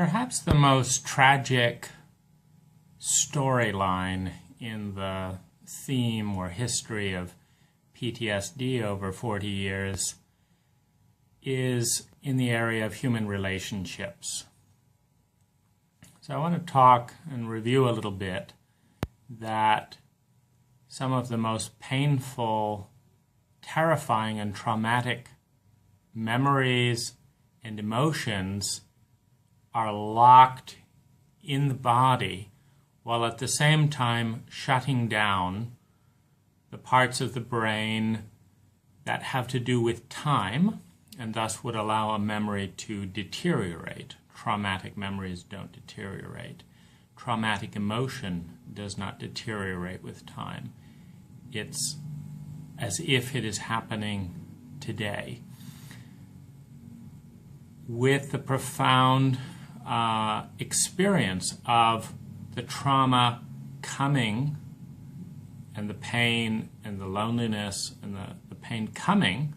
Perhaps the most tragic storyline in the theme or history of PTSD over 40 years is in the area of human relationships. So I want to talk and review a little bit that some of the most painful, terrifying, and traumatic memories and emotions are locked in the body while at the same time shutting down the parts of the brain that have to do with time and thus would allow a memory to deteriorate. Traumatic memories don't deteriorate. Traumatic emotion does not deteriorate with time. It's as if it is happening today. With the profound experience of the trauma coming and the pain and the loneliness and the pain coming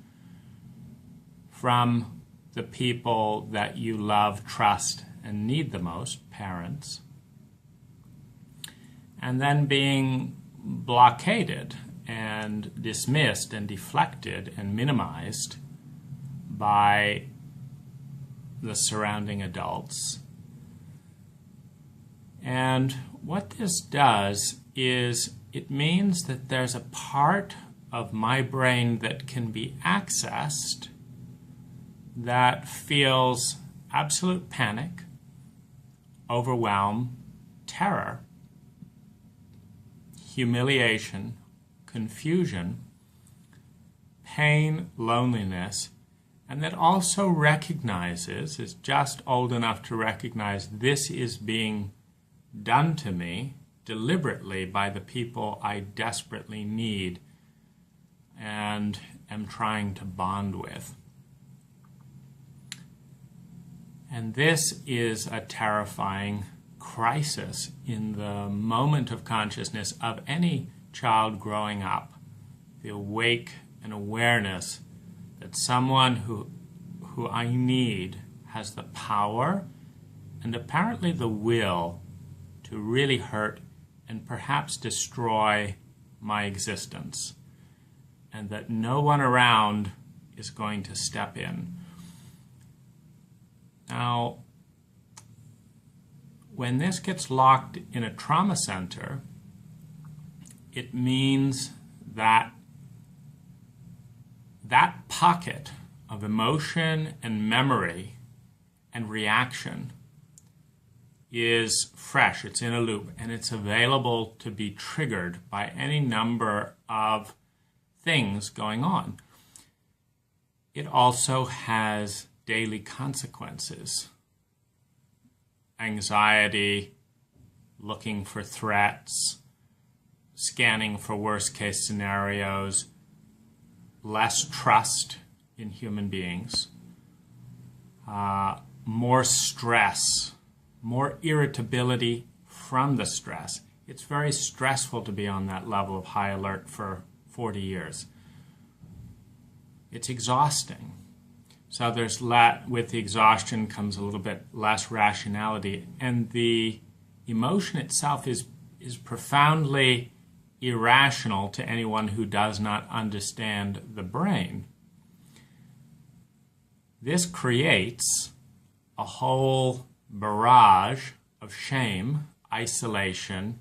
from the people that you love, trust, and need the most, parents, and then being blockaded and dismissed and deflected and minimized by the surrounding adults. And what this does is it means that there's a part of my brain that can be accessed that feels absolute panic, overwhelm, terror, humiliation, confusion, pain, loneliness, and that also recognizes, is just old enough to recognize this is being done to me deliberately by the people I desperately need and am trying to bond with. And this is a terrifying crisis in the moment of consciousness of any child growing up. The awake and awareness that someone who I need has the power and apparently the will to really hurt and perhaps destroy my existence, and that no one around is going to step in. Now, when this gets locked in a trauma center, it means that that pocket of emotion and memory and reaction is fresh, it's in a loop, and it's available to be triggered by any number of things going on. It also has daily consequences. Anxiety, looking for threats, scanning for worst-case scenarios, less trust in human beings, more stress, more irritability from the stress. It's very stressful to be on that level of high alert for 40 years. It's exhausting. So with the exhaustion comes a little bit less rationality, and the emotion itself is profoundly irrational to anyone who does not understand the brain. This creates a whole barrage of shame, isolation,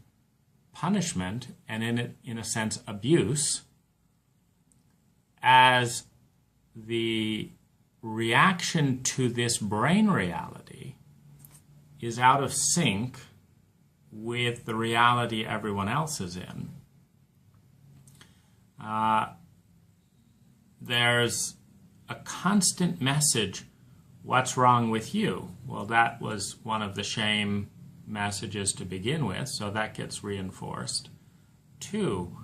punishment, and in a sense abuse, as the reaction to this brain reality is out of sync with the reality everyone else is in. There's a constant message, what's wrong with you? Well, that was one of the shame messages to begin with, so that gets reinforced. 2,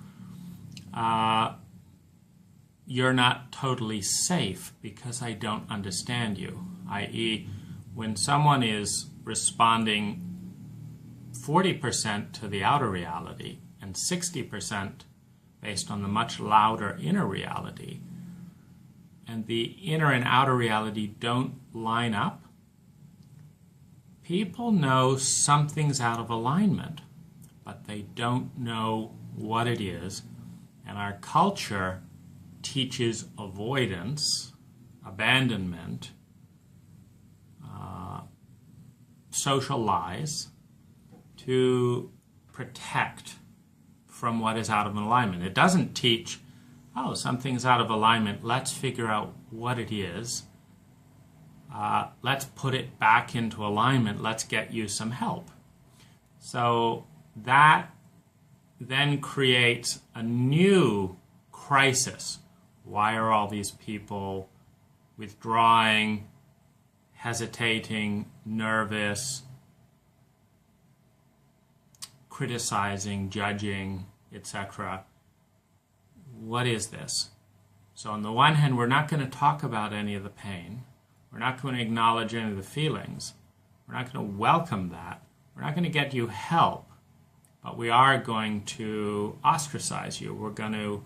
you're not totally safe because I don't understand you, i.e., when someone is responding 40% to the outer reality and 60% based on the much louder inner reality, and the inner and outer reality don't line up, people know something's out of alignment, but they don't know what it is. And our culture teaches avoidance, abandonment, social lies to protect from what is out of alignment. It doesn't teach, oh, something's out of alignment, let's figure out what it is. Let's put it back into alignment, let's get you some help. So that then creates a new crisis. Why are all these people withdrawing, hesitating, nervous, criticizing, judging, etc.? What is this? So on the one hand, we're not going to talk about any of the pain. We're not going to acknowledge any of the feelings. We're not going to welcome that. We're not going to get you help. But we are going to ostracize you. We're going to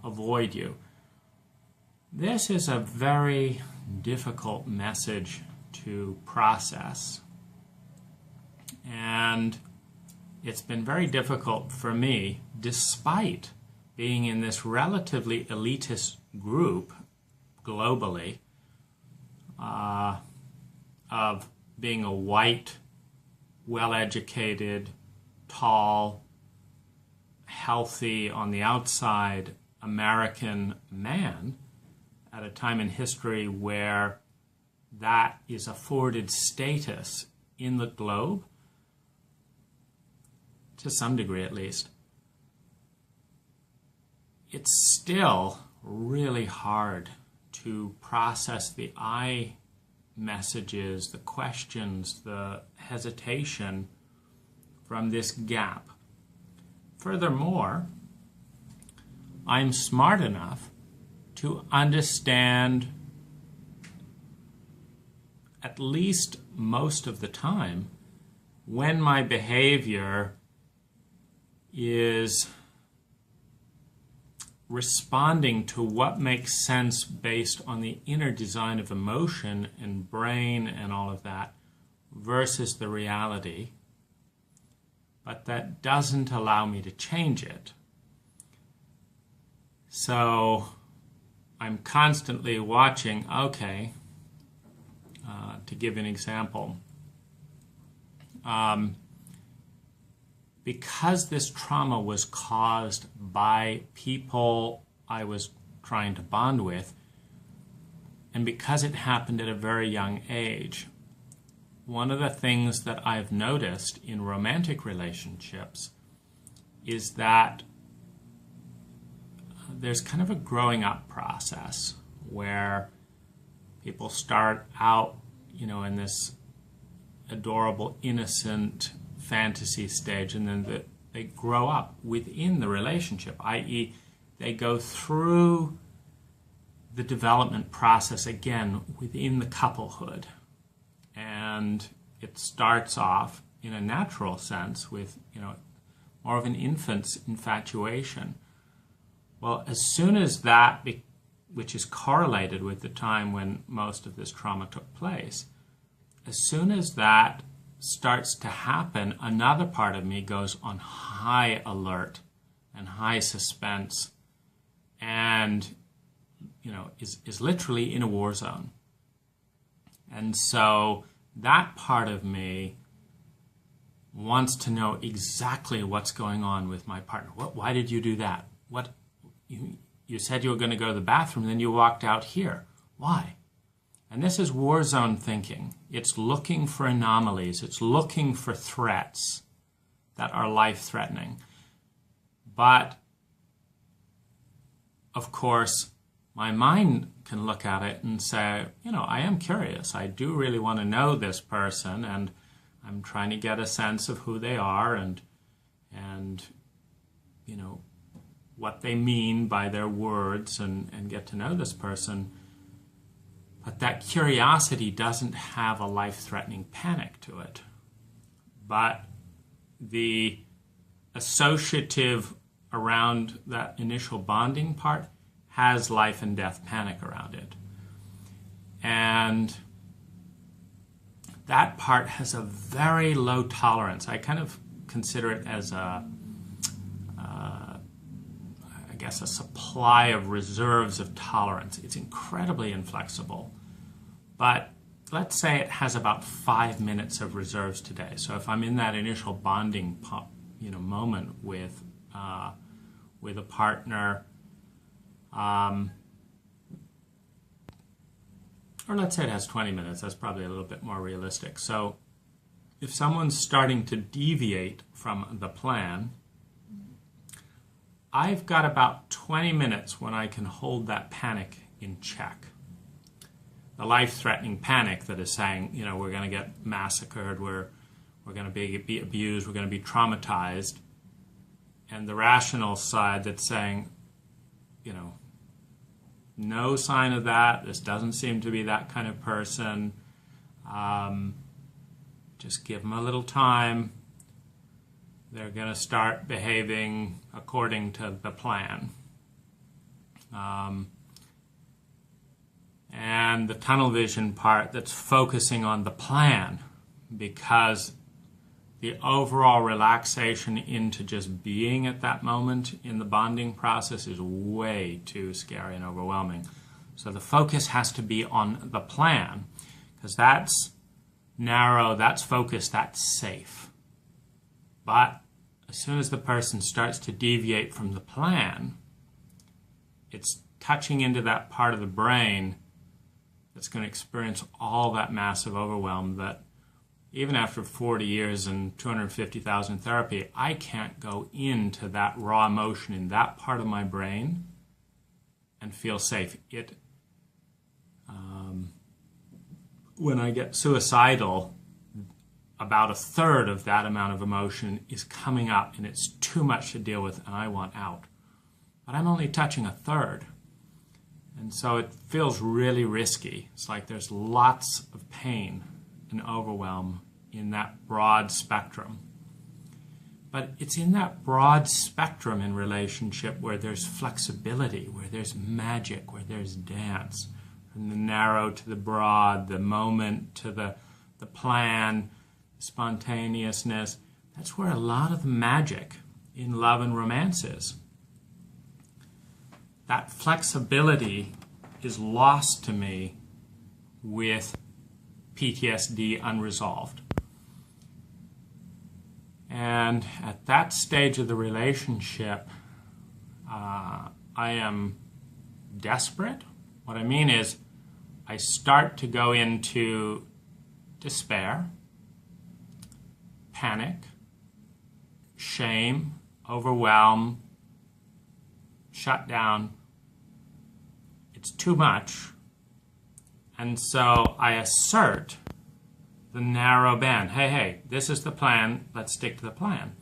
avoid you. This is a very difficult message to process. And it's been very difficult for me, despite being in this relatively elitist group globally, of being a white, well-educated, tall, healthy on the outside American man at a time in history where that is afforded status in the globe, to some degree at least. It's still really hard to process the I messages, the questions, the hesitation from this gap. Furthermore, I'm smart enough to understand, at least most of the time, when my behavior is responding to what makes sense based on the inner design of emotion and brain and all of that versus the reality. But that doesn't allow me to change it. So I'm constantly watching, okay, to give an example, because this trauma was caused by people I was trying to bond with, and because it happened at a very young age, one of the things that I've noticed in romantic relationships is that there's kind of a growing up process where people start out, in this adorable, innocent fantasy stage, and then they grow up within the relationship, i.e., they go through the development process again within the couplehood. And it starts off in a natural sense with, more of an infant's infatuation. Well, as soon as that, which is correlated with the time when most of this trauma took place, as soon as that starts to happen, another part of me goes on high alert and high suspense and, is literally in a war zone. And so that part of me wants to know exactly what's going on with my partner. Why did you do that? You said you were going to go to the bathroom, then you walked out here. Why? And this is war zone thinking. It's looking for anomalies. It's looking for threats that are life-threatening. But, of course, my mind can look at it and say, I am curious. I do really want to know this person, and I'm trying to get a sense of who they are and what they mean by their words and get to know this person. But that curiosity doesn't have a life-threatening panic to it. But the associative around that initial bonding part has life and death panic around it. And that part has a very low tolerance. I kind of consider it as I guess, a supply of reserves of tolerance. It's incredibly inflexible. But let's say it has about 5 minutes of reserves today. So if I'm in that initial bonding moment with a partner, or let's say it has 20 minutes, that's probably a little bit more realistic. So if someone's starting to deviate from the plan, I've got about 20 minutes when I can hold that panic in check. The life-threatening panic that is saying, we're going to get massacred, we're going to be abused, we're going to be traumatized. And the rational side that's saying, no sign of that, this doesn't seem to be that kind of person. Just give them a little time. They're going to start behaving according to the plan. And the tunnel vision part that's focusing on the plan, because the overall relaxation into just being at that moment in the bonding process is way too scary and overwhelming. So the focus has to be on the plan, because that's narrow, that's focused, that's safe. But as soon as the person starts to deviate from the plan, it's touching into that part of the brain that's going to experience all that massive overwhelm that even after 40 years and 250,000 therapy, I can't go into that raw emotion in that part of my brain and feel safe. When I get suicidal, about a third of that amount of emotion is coming up, and it's too much to deal with, and I want out. But I'm only touching a third. And so it feels really risky. It's like there's lots of pain and overwhelm in that broad spectrum. But it's in that broad spectrum in relationship where there's flexibility, where there's magic, where there's dance. From the narrow to the broad, the moment to the plan, spontaneousness. That's where a lot of the magic in love and romance is. That flexibility is lost to me with PTSD unresolved. And at that stage of the relationship, I am desperate. What I mean is, I start to go into despair, panic, shame, overwhelm, shut down. It's too much. And so I assert the narrow band. Hey, this is the plan. Let's stick to the plan.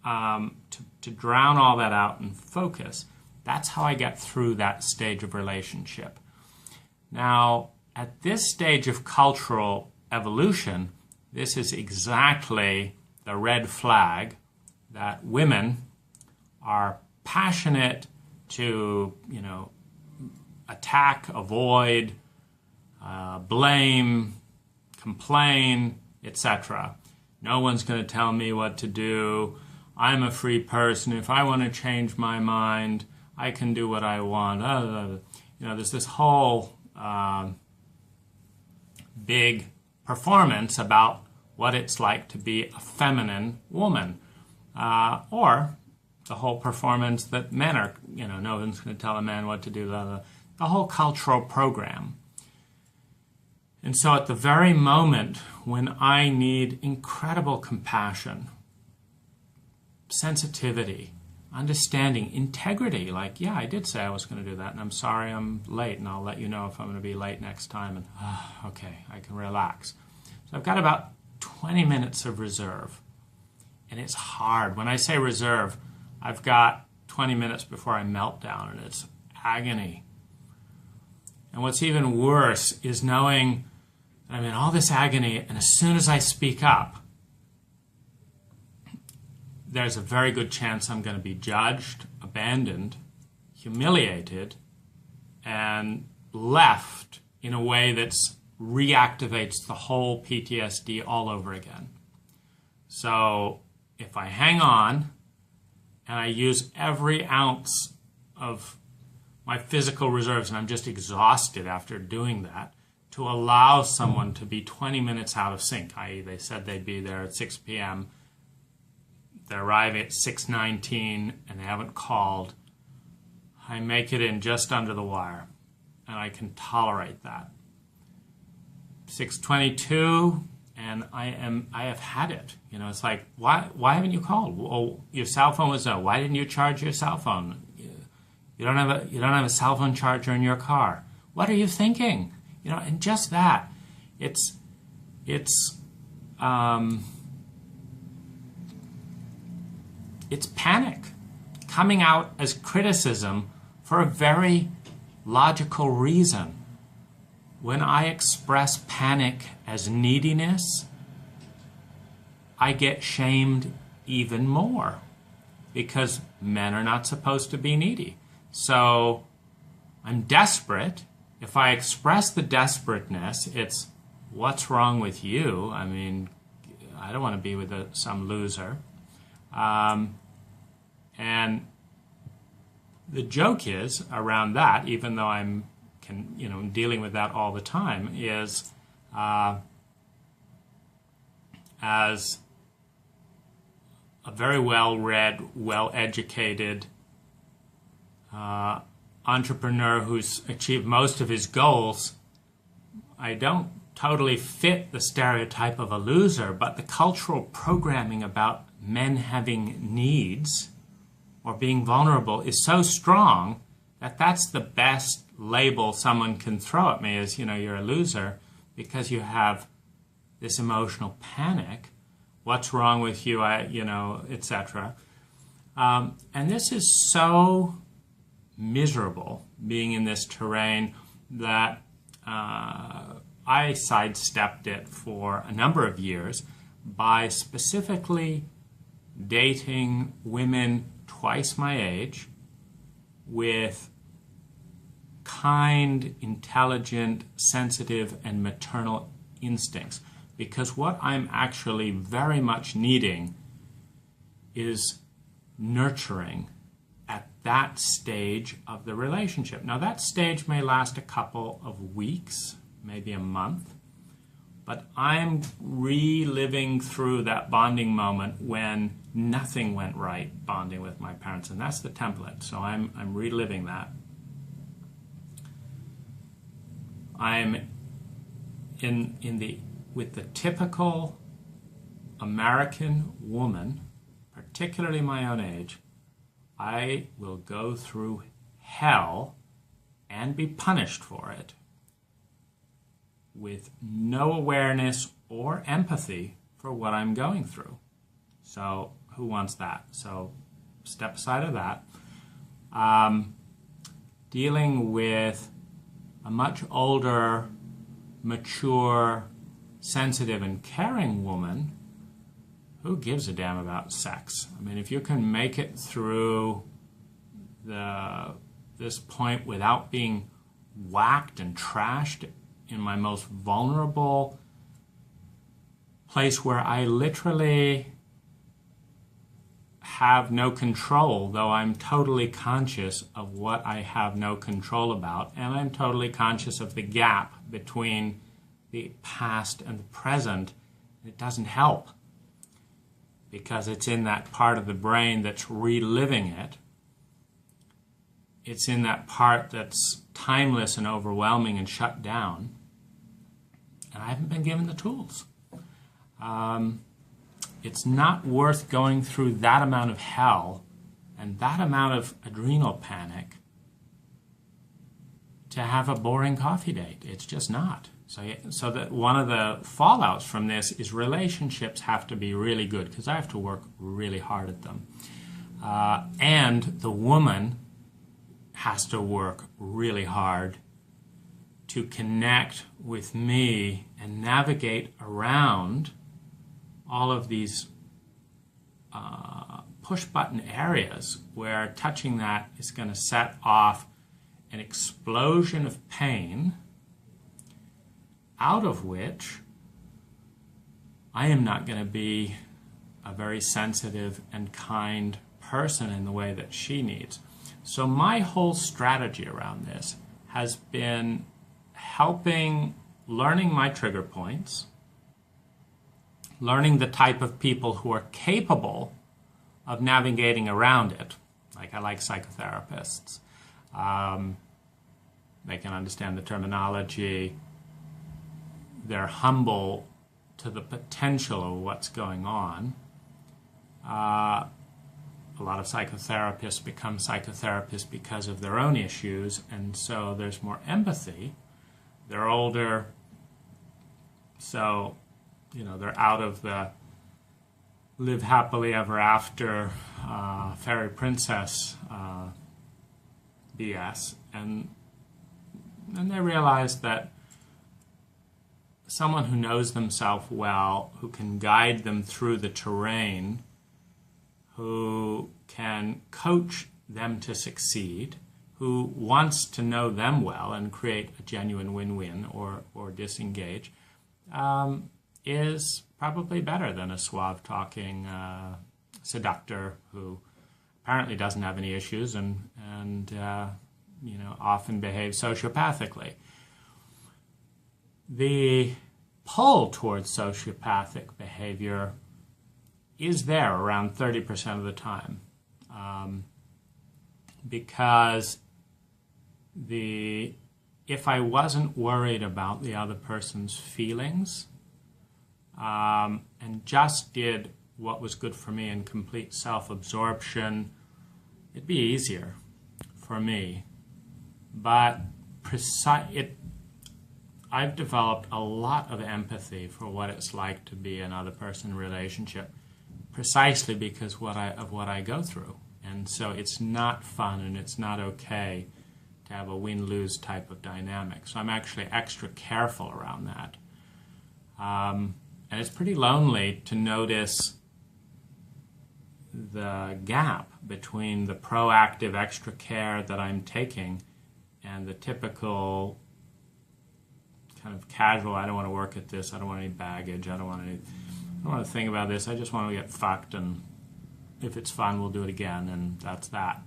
To drown all that out and focus. That's how I get through that stage of relationship. Now, at this stage of cultural evolution, this is exactly the red flag that women are passionate to, attack, avoid, blame, complain, etc. No one's going to tell me what to do. I'm a free person. If I want to change my mind, I can do what I want. There's this whole big performance about what it's like to be a feminine woman, or the whole performance that men are, no one's going to tell a man what to do, the whole cultural program. And so at the very moment when I need incredible compassion, sensitivity, understanding, integrity, like, yeah, I did say I was going to do that, and I'm sorry I'm late, and I'll let you know if I'm going to be late next time, and okay, I can relax. So I've got about 20 minutes of reserve, and it's hard. When I say reserve, I've got 20 minutes before I melt down, and it's agony. And what's even worse is knowing I'm in all this agony, and as soon as I speak up, there's a very good chance I'm going to be judged, abandoned, humiliated, and left in a way that's reactivates the whole PTSD all over again. So if I hang on and I use every ounce of my physical reserves, and I'm just exhausted after doing that, to allow someone to be 20 minutes out of sync, i.e. they said they'd be there at 6 p.m., they're arriving at 6:19 and they haven't called, I make it in just under the wire, and I can tolerate that. 6:22, and I have had it. You know, it's like, why haven't you called? Well, your cell phone was out. Why didn't you charge your cell phone? You don't have a cell phone charger in your car. What are you thinking? You know, and just that, it's panic coming out as criticism for a very logical reason. When I express panic as neediness, I get shamed even more because men are not supposed to be needy. So I'm desperate. If I express the desperateness, it's, what's wrong with you? I mean, I don't want to be with some loser. And the joke is around that, even though I'm dealing with that all the time, is as a very well-read, well-educated entrepreneur who's achieved most of his goals, I don't totally fit the stereotype of a loser, but the cultural programming about men having needs or being vulnerable is so strong that that's the best label someone can throw at me is, you're a loser because you have this emotional panic. What's wrong with you? Etc. And this is so miserable, being in this terrain, that I sidestepped it for a number of years by specifically dating women twice my age with kind, intelligent, sensitive, and maternal instincts. Because what I'm actually very much needing is nurturing at that stage of the relationship. Now, that stage may last a couple of weeks, maybe a month, but I'm reliving through that bonding moment when nothing went right bonding with my parents, and that's the template. So I'm reliving that. I'm with the typical American woman, particularly my own age. I will go through hell and be punished for it with no awareness or empathy for what I'm going through. So who wants that? So step aside of that. Dealing with a much older, mature, sensitive, and caring woman, who gives a damn about sex? I mean, if you can make it through this point without being whacked and trashed in my most vulnerable place where I literally have no control, though I'm totally conscious of what I have no control about, and I'm totally conscious of the gap between the past and the present, it doesn't help because it's in that part of the brain that's reliving it. It's in that part that's timeless and overwhelming and shut down, and I haven't been given the tools. It's not worth going through that amount of hell and that amount of adrenal panic to have a boring coffee date. It's just not. So that one of the fallouts from this is relationships have to be really good because I have to work really hard at them. And the woman has to work really hard to connect with me and navigate around all of these push-button areas where touching that is going to set off an explosion of pain out of which I am not going to be a very sensitive and kind person in the way that she needs. So my whole strategy around this has been learning my trigger points, learning the type of people who are capable of navigating around it. Like I like psychotherapists. They can understand the terminology. They're humble to the potential of what's going on. A lot of psychotherapists become psychotherapists because of their own issues, and so there's more empathy. They're older, so they're out of the live happily ever after fairy princess BS, and they realize that someone who knows themselves well, who can guide them through the terrain, who can coach them to succeed, who wants to know them well and create a genuine win-win or disengage, is probably better than a suave-talking seductor who apparently doesn't have any issues and often behaves sociopathically. The pull towards sociopathic behavior is there around 30% of the time, because if I wasn't worried about the other person's feelings and just did what was good for me in complete self-absorption, it'd be easier for me. But I've developed a lot of empathy for what it's like to be another person in a relationship, precisely because of what I go through. And so it's not fun and it's not okay to have a win-lose type of dynamic. So I'm actually extra careful around that. And it's pretty lonely to notice the gap between the proactive extra care that I'm taking and the typical kind of casual, I don't want to work at this, I don't want any baggage, I don't want to think about this, I just want to get fucked, and if it's fun, we'll do it again, and that's that.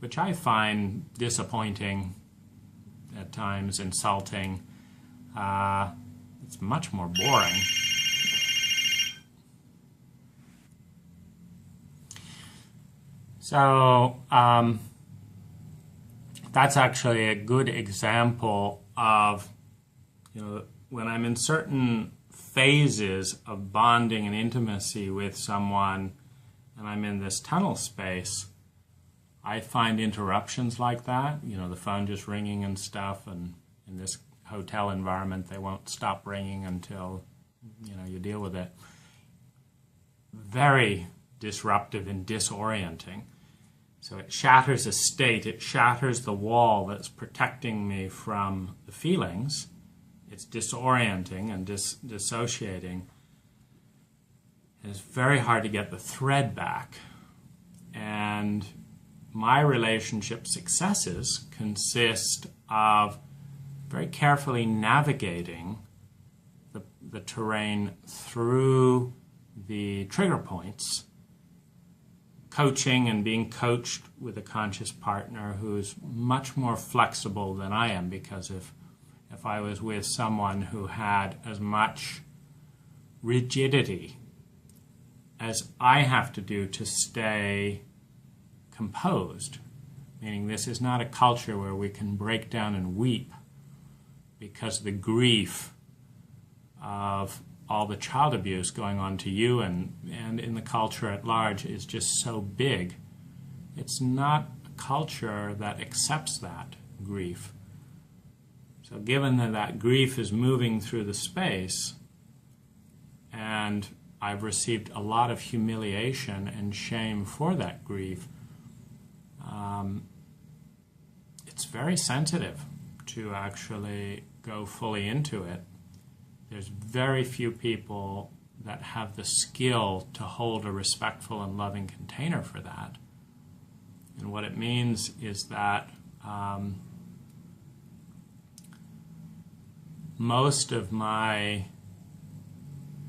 Which I find disappointing, at times insulting. It's much more boring. So that's actually a good example of, when I'm in certain phases of bonding and intimacy with someone and I'm in this tunnel space, I find interruptions like that, the phone just ringing and stuff, and in this hotel environment they won't stop ringing until you deal with it, very disruptive and disorienting. So it shatters a state, it shatters the wall that's protecting me from the feelings. It's disorienting and dissociating. And it's very hard to get the thread back. And my relationship successes consist of very carefully navigating the terrain through the trigger points, coaching and being coached with a conscious partner who's much more flexible than I am, because if I was with someone who had as much rigidity as I have to do to stay composed, meaning this is not a culture where we can break down and weep because the grief of all the child abuse going on to you and in the culture at large is just so big. It's not a culture that accepts that grief. So given that grief is moving through the space, and I've received a lot of humiliation and shame for that grief, it's very sensitive to actually go fully into it. There's very few people that have the skill to hold a respectful and loving container for that. And what it means is that most of my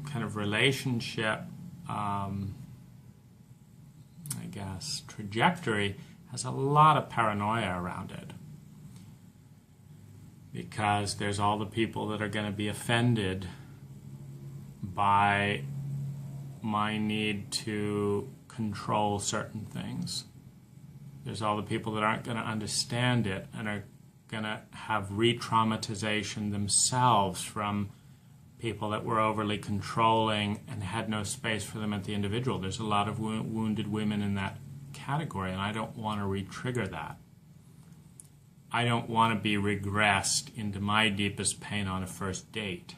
kind of relationship, trajectory has a lot of paranoia around it. Because there's all the people that are going to be offended by my need to control certain things. There's all the people that aren't going to understand it and are going to have re-traumatization themselves from people that were overly controlling and had no space for them at the individual. There's a lot of wounded women in that category, and I don't want to re-trigger that. I don't want to be regressed into my deepest pain on a first date.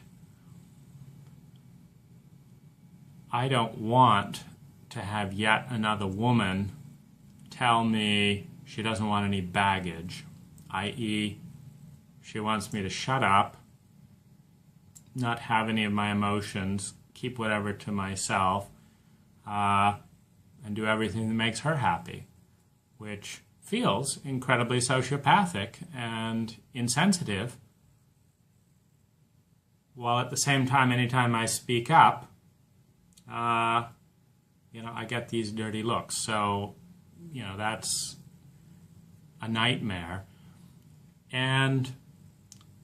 I don't want to have yet another woman tell me she doesn't want any baggage, i.e., she wants me to shut up, not have any of my emotions, keep whatever to myself, and do everything that makes her happy, which feels incredibly sociopathic and insensitive, while at the same time, anytime I speak up, I get these dirty looks. So, that's a nightmare. And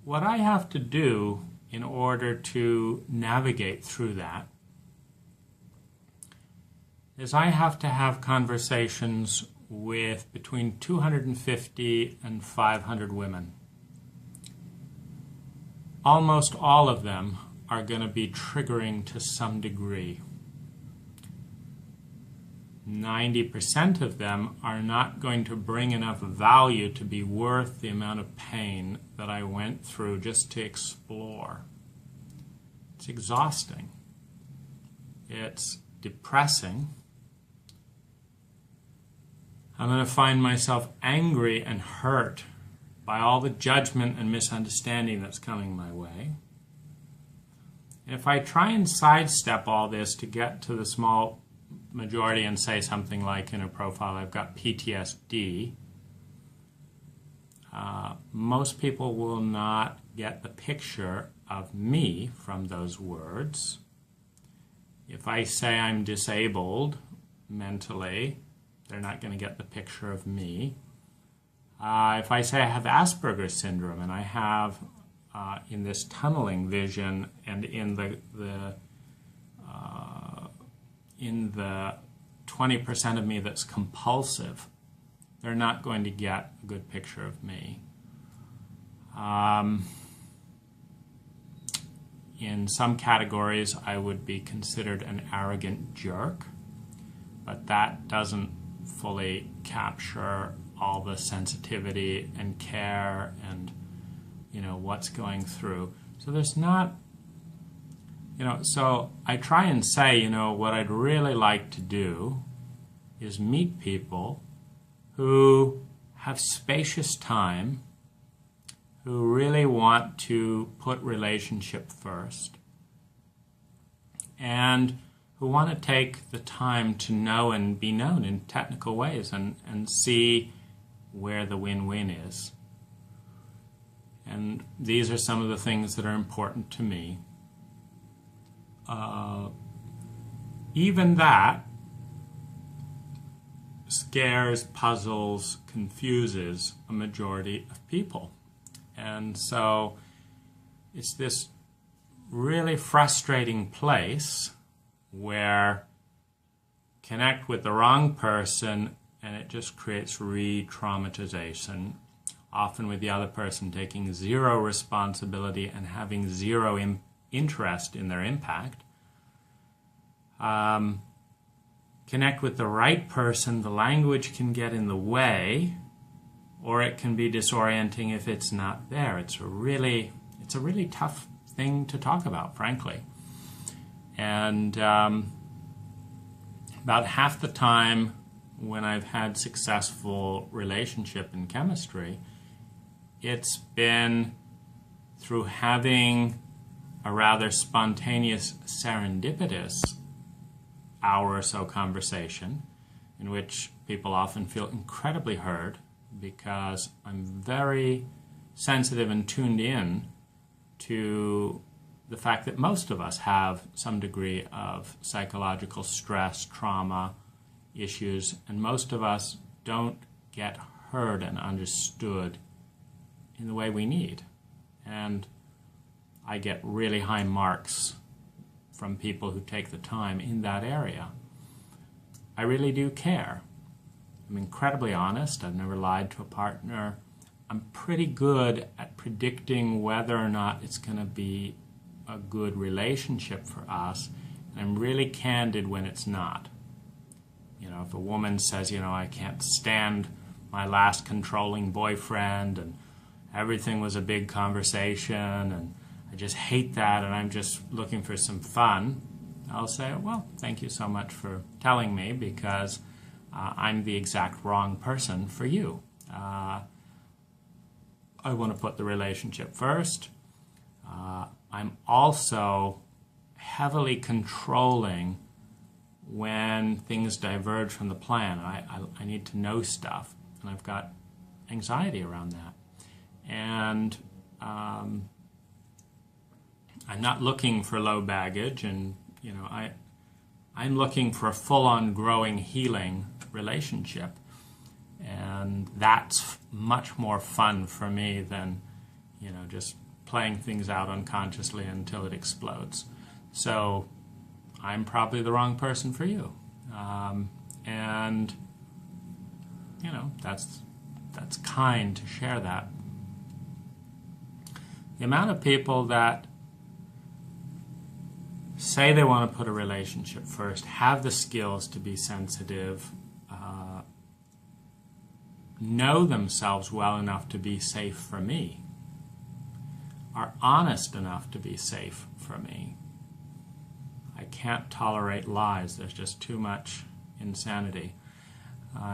what I have to do in order to navigate through that is I have to have conversations with between 250 and 500 women. Almost all of them are going to be triggering to some degree. 90% of them are not going to bring enough value to be worth the amount of pain that I went through just to explore. It's exhausting. It's depressing. I'm going to find myself angry and hurt by all the judgment and misunderstanding that's coming my way. And if I try and sidestep all this to get to the small majority and say something like in a profile, I've got PTSD, most people will not get the picture of me from those words. If I say I'm disabled mentally, they're not going to get the picture of me. If I say I have Asperger's syndrome and I have in this tunneling vision and in the 20% of me that's compulsive, they're not going to get a good picture of me. In some categories, I would be considered an arrogant jerk, but that doesn't fully capture all the sensitivity and care and what's going through. So there's not, so I try and say, what I'd really like to do is meet people who have spacious time, who really want to put relationship first, and who want to take the time to know and be known in technical ways and see where the win-win is. And these are some of the things that are important to me. Even that scares, puzzles, confuses a majority of people. And so it's this really frustrating place where connect with the wrong person and it just creates re-traumatization, often with the other person taking zero responsibility and having zero interest in their impact. Connect with the right person, the language can get in the way, or it can be disorienting if it's not there. It's a really tough thing to talk about, frankly. And about half the time when I've had successful relationship in chemistry, it's been through having a rather spontaneous, serendipitous hour or so conversation in which people often feel incredibly heard because I'm very sensitive and tuned in to the fact that most of us have some degree of psychological stress, trauma issues, and most of us don't get heard and understood in the way we need. And I get really high marks from people who take the time in that area. I really do care. I'm incredibly honest. I've never lied to a partner. I'm pretty good at predicting whether or not it's going to be a good relationship for us. And I'm really candid when it's not. You know, if a woman says, you know, I can't stand my last controlling boyfriend and everything was a big conversation and I just hate that and I'm just looking for some fun, I'll say, well, thank you so much for telling me, because I'm the exact wrong person for you. I want to put the relationship first. I'm also heavily controlling when things diverge from the plan. I need to know stuff, and I've got anxiety around that. And I'm not looking for low baggage, and you know, I'm looking for a full-on growing, healing relationship, and that's much more fun for me than, you know, just playing things out unconsciously until it explodes. So I'm probably the wrong person for you, and you know, that's kind to share that. The amount of people that say they want to put a relationship first, have the skills to be sensitive, know themselves well enough to be safe for me, are honest enough to be safe for me. I can't tolerate lies. There's just too much insanity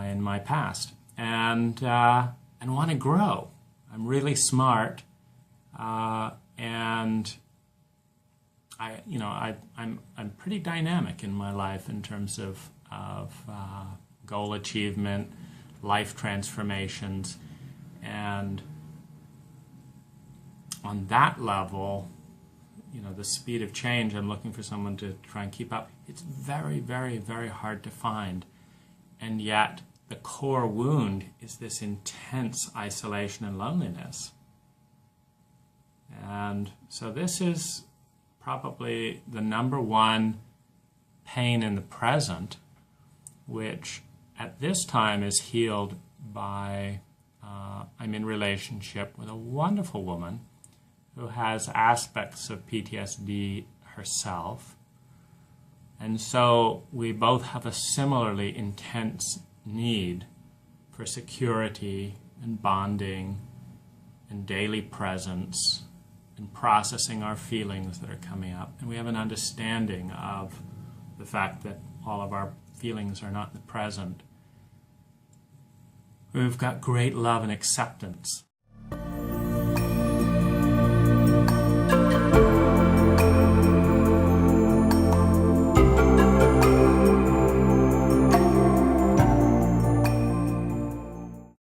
in my past, and want to grow. I'm really smart, and I'm pretty dynamic in my life in terms of goal achievement, life transformations, and on that level, you know, the speed of change, I'm looking for someone to try and keep up. It's very, very, very hard to find, and yet the core wound is this intense isolation and loneliness. And so this is probably the number one pain in the present, which at this time is healed by, I'm in relationship with a wonderful woman who has aspects of PTSD herself. And so we both have a similarly intense need for security and bonding and daily presence and processing our feelings that are coming up. And we have an understanding of the fact that all of our feelings are not in the present. We've got great love and acceptance